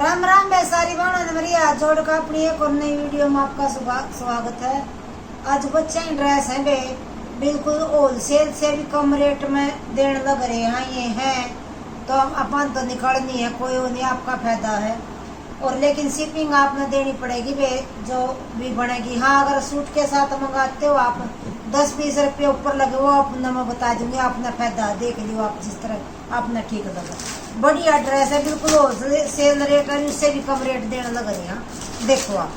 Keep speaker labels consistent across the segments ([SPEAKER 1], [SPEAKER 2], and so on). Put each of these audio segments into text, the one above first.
[SPEAKER 1] राम राम मैं सारी बाणा मेरी हाथ जोड़ का अपनी एक और नई वीडियो में आपका स्वागत है। आज बच्चे ड्रेस है बे बिल्कुल होलसेल से भी कम रेट में देने लग रहे हैं। ये हैं तो अपन तो निकलनी है, कोई नहीं आपका फायदा है। और लेकिन शिपिंग आपने देनी पड़ेगी बे जो भी बनेगी। हाँ, अगर सूट के साथ मंगाते हो आप 10-20 रुपये ऊपर लगे वो अपना मैं बता दूंगी, अपना फायदा देख लियो आप जिस तरह आपने ठीक लगा। बढ़िया ड्रेस है, बिल्कुल होलसेल रेट है, उससे भी कम रेट देने लग रही है। देखो आप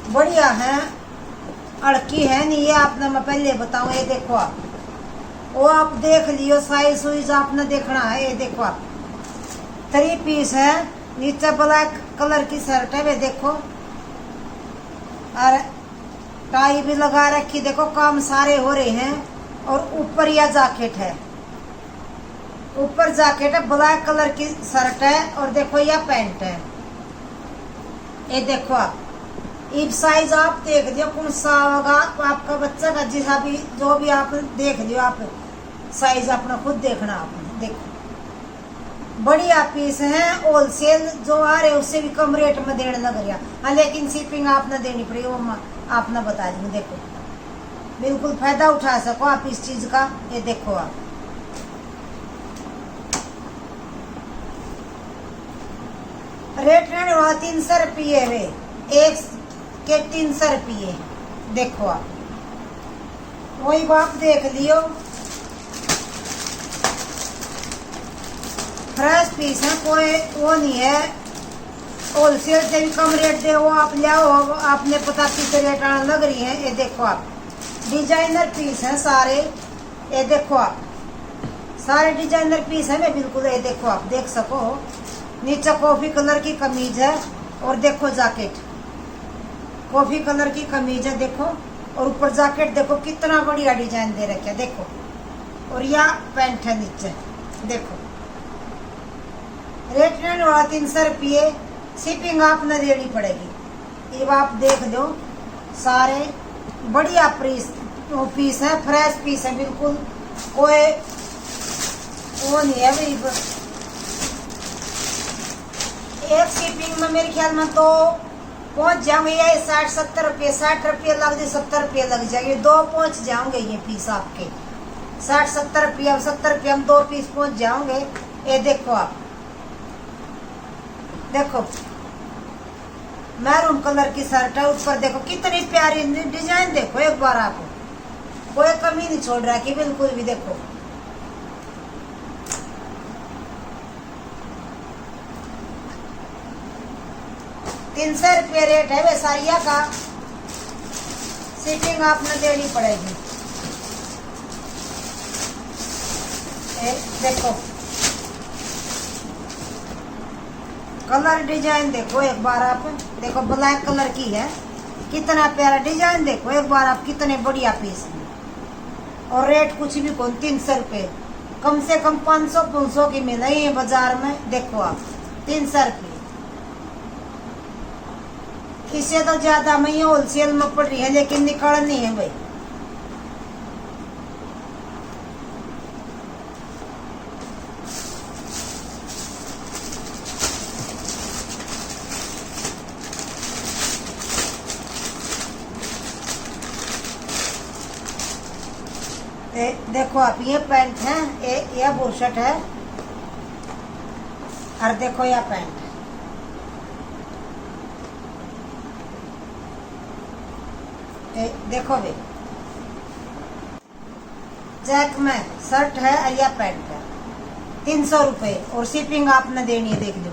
[SPEAKER 1] बढ़िया है, अड़की है नहीं, ये आपने मैं पहले बताऊं। ये देखो आप वो आप देख लियो, साइज सुइज आपने देखना है। ये देखो आप 3 पीस है, नीचे ब्लैक कलर की शर्ट है वे देखो, और टाई भी लगा रखी। देखो काम सारे हो रहे हैं। और ऊपर यह जैकेट है, ऊपर जैकेट है, ब्लैक कलर की शर्ट है। और देखो यह पैंट है। ये देखो आप इब साइज आप देख लियो कौन सा होगा आपका बच्चा का, जैसा भी जो भी आप देख लियो। आप साइज अपना खुद देखना आपने। देखो बढ़िया पीस है, होलसेल जो आ रहे उससे भी कम रेट में देने लग रहा। हाँ, लेकिन शिपिंग आपने देनी पड़ेगी, वो आपने बता दूँ। देखो बिल्कुल फायदा उठा सको आप इस चीज का। ये देखो आप रेट रहने वाला 300 रुपये वे, एक के 300 रुपये। देखो आप वही बात देख लियो, फ्रेश पीस है, कोई वो नहीं है। होलसेल से भी कम रेट दे वो आप ले आओ, आपने पता किस रेट आने लग रही है। ये देखो आप डिजाइनर पीस है सारे। ये देखो आप सारे डिजाइनर पीस है मैं बिल्कुल। ये देखो आप देख सको, नीचे कॉफी कलर की कमीज है और देखो जैकेट कॉफी कलर की कमीज है देखो, और ऊपर जैकेट देखो कितना बढ़िया डिजाइन दे रखे देखो। और यह पैंट है नीचे देखो। रेट रहने वाला 300 रुपये, शिपिंग आपने देनी पड़ेगी। ये आप देख लो सारे बढ़िया पीस है, फ्रेश पीस है बिल्कुल, कोई वो नहीं है भाई। एक शिपिंग में मेरे ख्याल में तो पहुंच जाऊंगे ये 60-70 रुपये, 60 रुपये लग जाए, 70 रुपये लग जाएंगे, 2 पहुंच जाओगे ये पीस आपके 60-70 रुपये। 70 रुपये हम 2 पीस पहुंच जाओगे। ये देखो आप देखो मैरून कलर की शर्ट है, ऊपर देखो कितनी प्यारी डिजाइन देखो एक बार आप, कोई कमी नहीं छोड़ रहा कि बिल्कुल भी। देखो ₹300 रेट है वे सारिया का, शिपिंग आपने देनी पड़ेगी। देखो कलर डिजाइन देखो एक बार आप देखो, ब्लैक कलर की है, कितना प्यारा डिजाइन देखो एक बार आप, कितने बढ़िया पीस है। और रेट कुछ भी कौन 300 रुपये, कम से कम 500 की मिल रही है बाजार में। देखो आप 300 रुपये, इससे तो ज्यादा में होलसेल में पड़ रही है, लेकिन निकलनी है भाई। देखो आप ये पैंट है, ये बुरशट है, और देखो यह पैंट है। देखो भी जैक में शर्ट है और यह पैंट है, 300 रुपये, और शिपिंग आपने देनी है। देख लो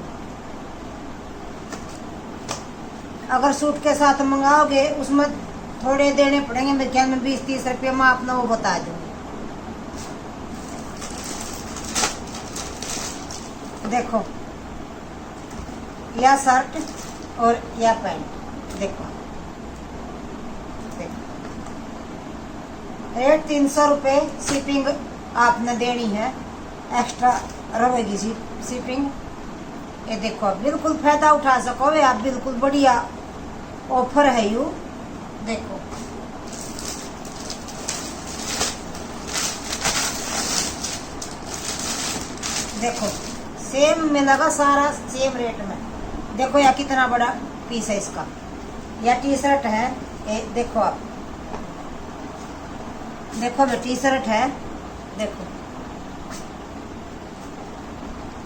[SPEAKER 1] अगर सूट के साथ मंगाओगे उसमें थोड़े देने पड़ेंगे, मेरे ख्याल में 20-30 रुपये में आपने वो बता दूंगी। देखो यह शर्ट और यह पैंट देखो, रेट 300 रुपये, शिपिंग आपने देनी है, एक्स्ट्रा रहेगी शिपिंग। ये देखो आप बिल्कुल फायदा उठा सकोगे आप, बिल्कुल बढ़िया ऑफर है यू। देखो देखो सेम मिलेगा, सारा सेम रेट में। देखो यह कितना बड़ा पीस है इसका। यह टी शर्ट है, देखो आप, देखो टी शर्ट है, देखो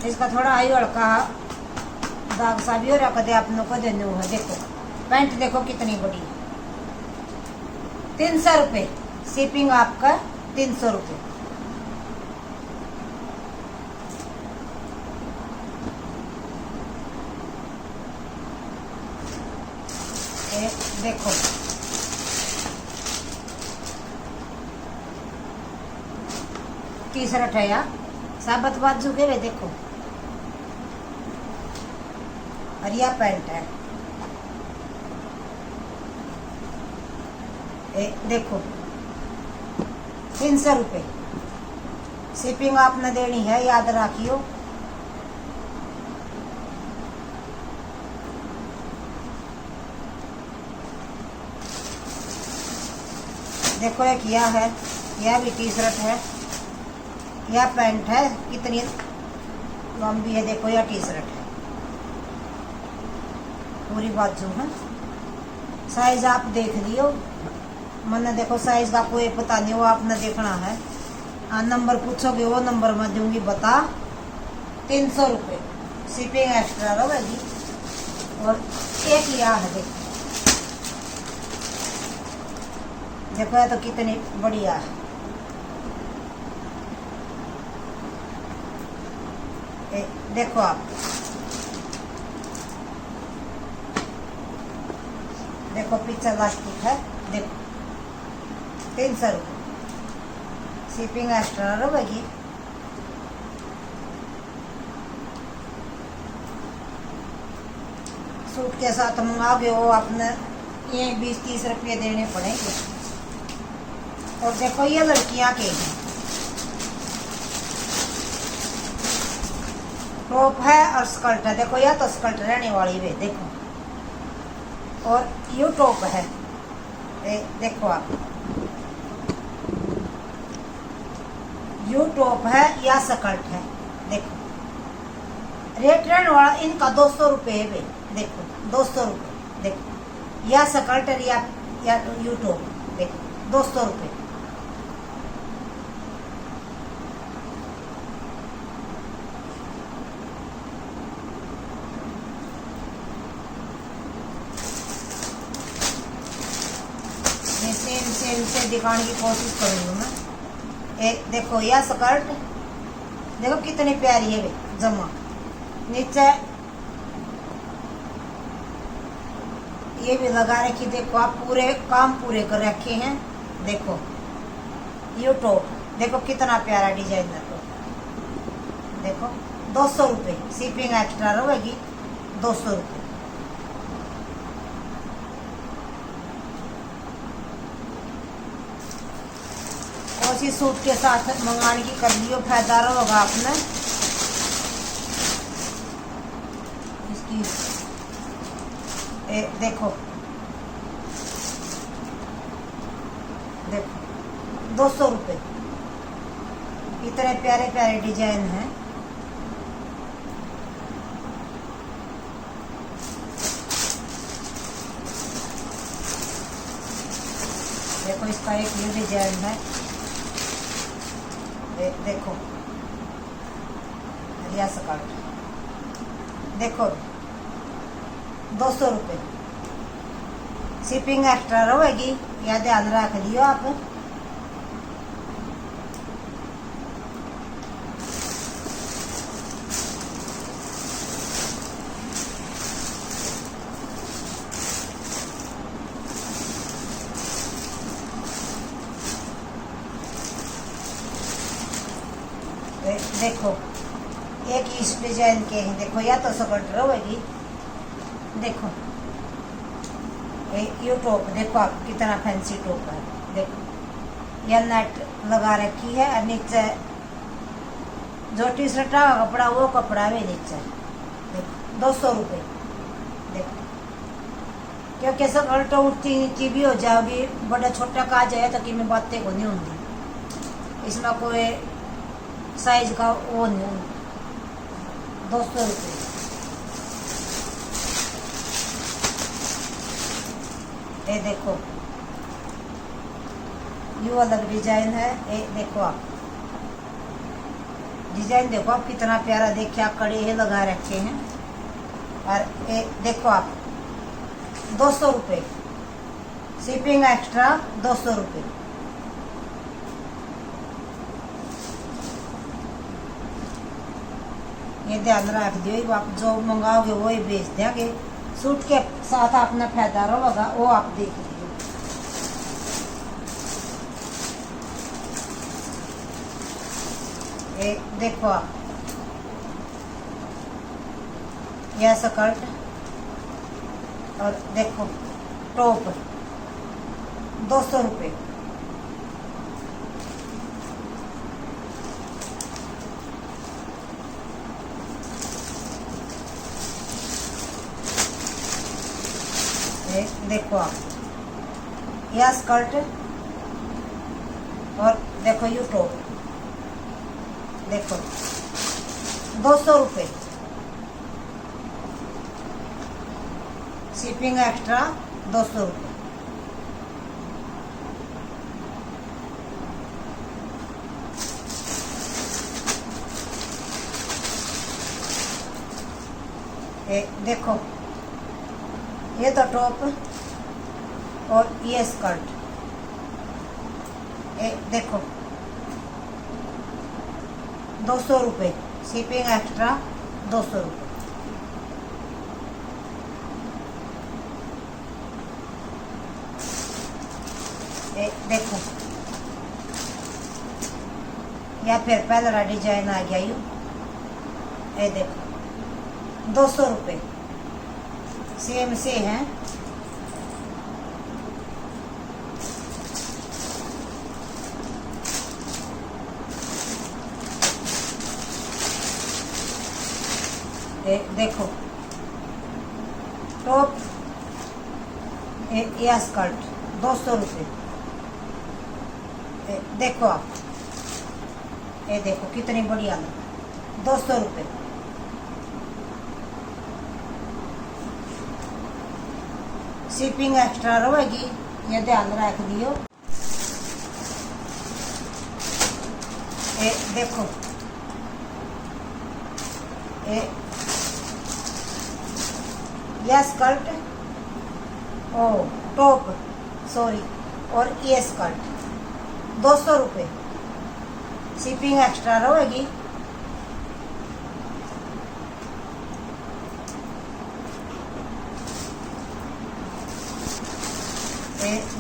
[SPEAKER 1] इसका थोड़ा आई हल्का दाग सा भी हो रहा कदे आप लोग को देने है। देखो पैंट देखो कितनी बड़ी है, 300 रुपये शिपिंग आपका, 300 रुपये। देखो टी शर्ट है यार, साबत बाजू के वे देखो, और यह पैंट है, देखो 300 रुपये शिपिंग आपने देनी है, याद रखियो। देखो एक यह है, यह भी टी शर्ट है, यह पैंट है, कितनी लंबी है देखो, यह टी शर्ट है, पूरी बाजू है। साइज आप देख लियो, मैंने देखो साइज का कोई पता नहीं, वो आपने देखना है। नंबर पूछोगे वो नंबर में दूंगी बता। 300 रुपये शिपिंग एक्स्ट्रा रहेगी। और एक यह है देखो, देखो ये तो कितनी बढ़िया है। देखो आप, देखो पीछे लास्टिक है, देखो 300 रुपये शिपिंग एक्स्ट्रा रहेगी। सूट के साथ मंगाओगे वो आपने ये 20-30 रुपये देने पड़ेंगे। और देखो ये लड़कियां के हैं, टॉप है और स्कर्ट है, देखो यह तो स्कर्ट रहने वाली वे देखो, और यू टॉप है, देखो आप यू टॉप है या स्कर्ट है, देखो रेट रहने वाला इनका 200 रुपये है वे, देखो 200 रुपये, देखो या स्कर्ट या यू टॉप, देखो 200 रुपये। सेम से दिखाने की कोशिश करूंगी मैं। देखो यह स्कर्ट देखो कितनी प्यारी है जमा, नीचे ये भी लगा रखी, देखो आप पूरे काम पूरे कर रखे हैं। देखो यू टॉप देखो कितना प्यारा डिजाइन है, तो देखो 200 रुपये शिपिंग एक्स्ट्रा रहेगी, 200 रुपये। उसी सूट के साथ मंगाने की कर लियो, फायदा होगा आपने। इसकी देखो देखो 200 रुपये, इतने प्यारे प्यारे डिजाइन हैं। देखो इसका एक ये डिजाइन है, देखो रिया स्कर्ट, देखो 200 रुपये शिपिंग एक्स्ट्रा रहेगी, या ध्यान रख लियो आप। देखो एक इस डिजाइन के हैं, देखो या तो स्कर्ट रहेगी, देखो ये टॉप देखो आप कितना फैंसी टॉप है, देखो यह नेट लगा रखी है, और नीचे जो टी शर्ट का कपड़ा वो कपड़ा भी नीचे, देखो 200 रुपये। देखो क्योंकि स्कर्ट उठती नीची भी हो जाओगी, बड़ा छोटा का जाए तो कि मैं बातें को नहीं होंगी, इसमें कोई साइज का वो नहीं। 200 रुपये। ये देखो ये अलग डिजाइन है। ये देखो आप डिजाइन देखो आप कितना प्यारा, देखिए आप कड़े ये लगा रखे हैं। और ये देखो आप 200 रुपये, शिपिंग एक्स्ट्रा 200 रुपये। ये ध्यान रख दियो, आप जो मंगाओगे वो ही बेच देंगे। सूट के साथ अपना फायदा रहेगा, वो आप देख लीजिए। ये देखो आप यह स्कर्ट और देखो टॉप 200 रुपये। देखो आप यह स्कर्ट और देखो यू टॉप, देखो 200 रुपये, शिपिंग एक्स्ट्रा 200 रुपये। देखो ये तो टॉप और ये स्कर्ट। देखो 200 रुपये, शिपिंग एक्स्ट्रा 200 रुपये। देखो या फिर पहला डिजाइन आ गया यू। ये देखो 200 रुपये, सेम से हैं। देखो टॉप या स्कर्ट 200 रुपये। देखो आप ये देखो कितनी बढ़िया लग, 200 रुपये। शिपिंग एक्स्ट्रा रहेगी, ये ध्यान रख दियो। देखो यह स्कर्ट ओ टॉप सॉरी और ये स्कर्ट 200 रुपये, शिपिंग एक्स्ट्रा रहेगी।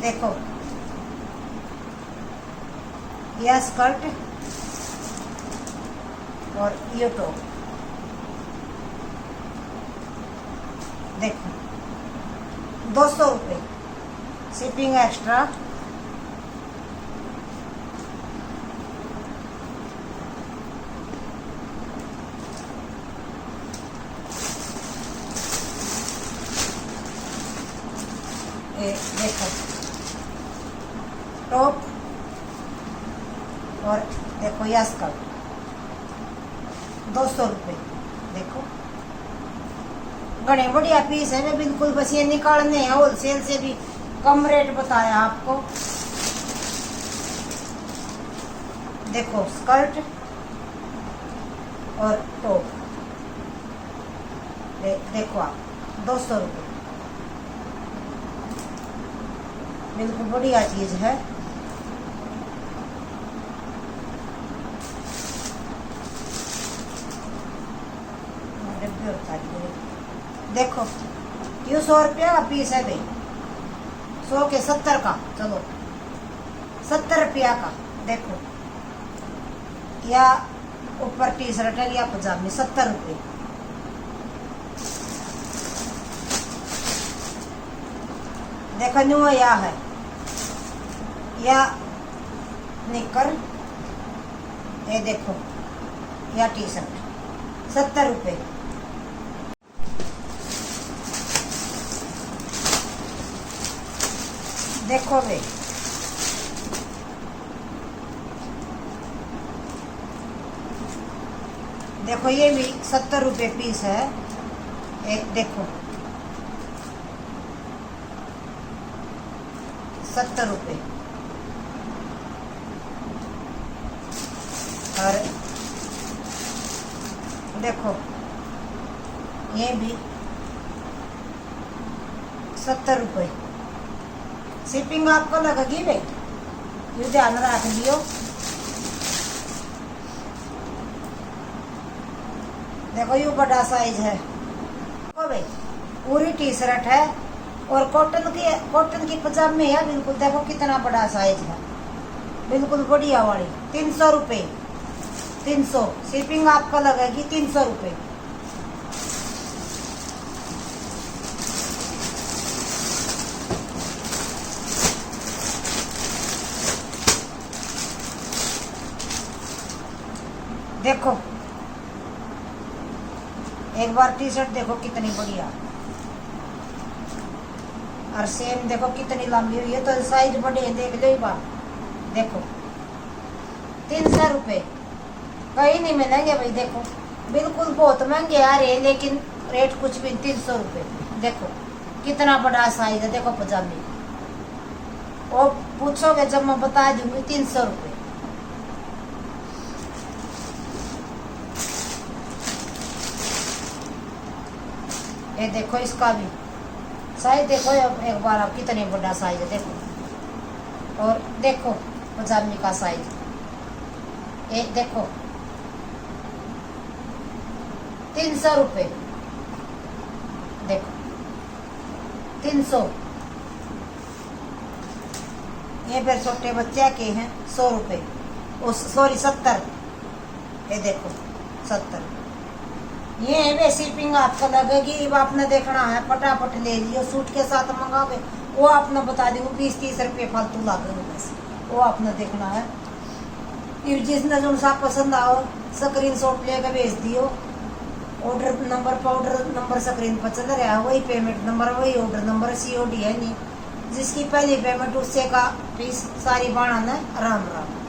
[SPEAKER 1] देखो यह स्कर्ट और ये टॉप, देखो 200 रुपये, शिपिंग एक्स्ट्रा। देखो टॉप और देखो यह स्कर्ट 200 रुपये। देखो घने बढ़िया पीस है, मैं बिल्कुल बस ये निकालने हैं, होलसेल से भी कम रेट बताया आपको। देखो स्कर्ट और टॉप, देखो आप 200 रुपये, बिल्कुल बढ़िया चीज है। देखो ये 100 रुपया का पीस है भाई, 100 के 70 का, चलो 70 रुपया का। देखो या ऊपर टी शर्ट है या पजामी 70 रुपये। देखो न्यू या है या निकर, ये देखो या टी शर्ट 70 रुपये। देखो वे देखो ये भी 70 रुपये पीस है। एक देखो 70 रुपये। और देखो ये भी 70 रुपये। शिपिंग आपको लगेगी भाई, ये ध्यान रख लियो। देखो ये बड़ा साइज है ओ भाई, पूरी टी शर्ट है और कॉटन की पजामे है बिल्कुल। देखो कितना बड़ा साइज है, बिल्कुल बढ़िया वाली। 300 रुपये, 300। शिपिंग आपको लगेगी 300 रुपये। देखो एक बार टी शर्ट देखो कितनी बढ़िया, और सेम देखो कितनी लंबी हुई है, तो साइज बड़े हैं, देख लो एक बार। देखो 300 रुपये, कहीं नहीं मिलेंगे भाई। देखो बिल्कुल बहुत महंगे आ रहे हैं, लेकिन रेट कुछ भी 300 रुपये। देखो कितना बड़ा साइज है। देखो पजामे, और पूछोगे जब मैं बता दूंगी 300 रुपये। ये देखो इसका भी साइज देखो एक बार आप, कितने बड़ा साइज है। देखो और देखो पजामे का साइज, ये देखो 300 रुपये। देखो 300। ये फिर छोटे बच्चे के हैं 100 रुपये, सॉरी 70। ये देखो 70। ये है वे शिपिंग आपको लगेगी। अब आपने देखना है, फटाफट ले लियो। सूट के साथ मंगावे वो आपने बता दी, 20-30 रुपये फालतू लगेगा बस, वो आपने देखना है। फिर जिसने जो सा पसंद आओ स्क्रीन शॉट लेकर भेज दियो। ऑर्डर नंबर पर, ऑर्डर नंबर स्क्रीन पर चल रहा है, वही पेमेंट नंबर, वही ऑर्डर नंबर। COD है नहीं, जिसकी पहली पेमेंट उससे का फीस सारी बाणा ने। राम राम।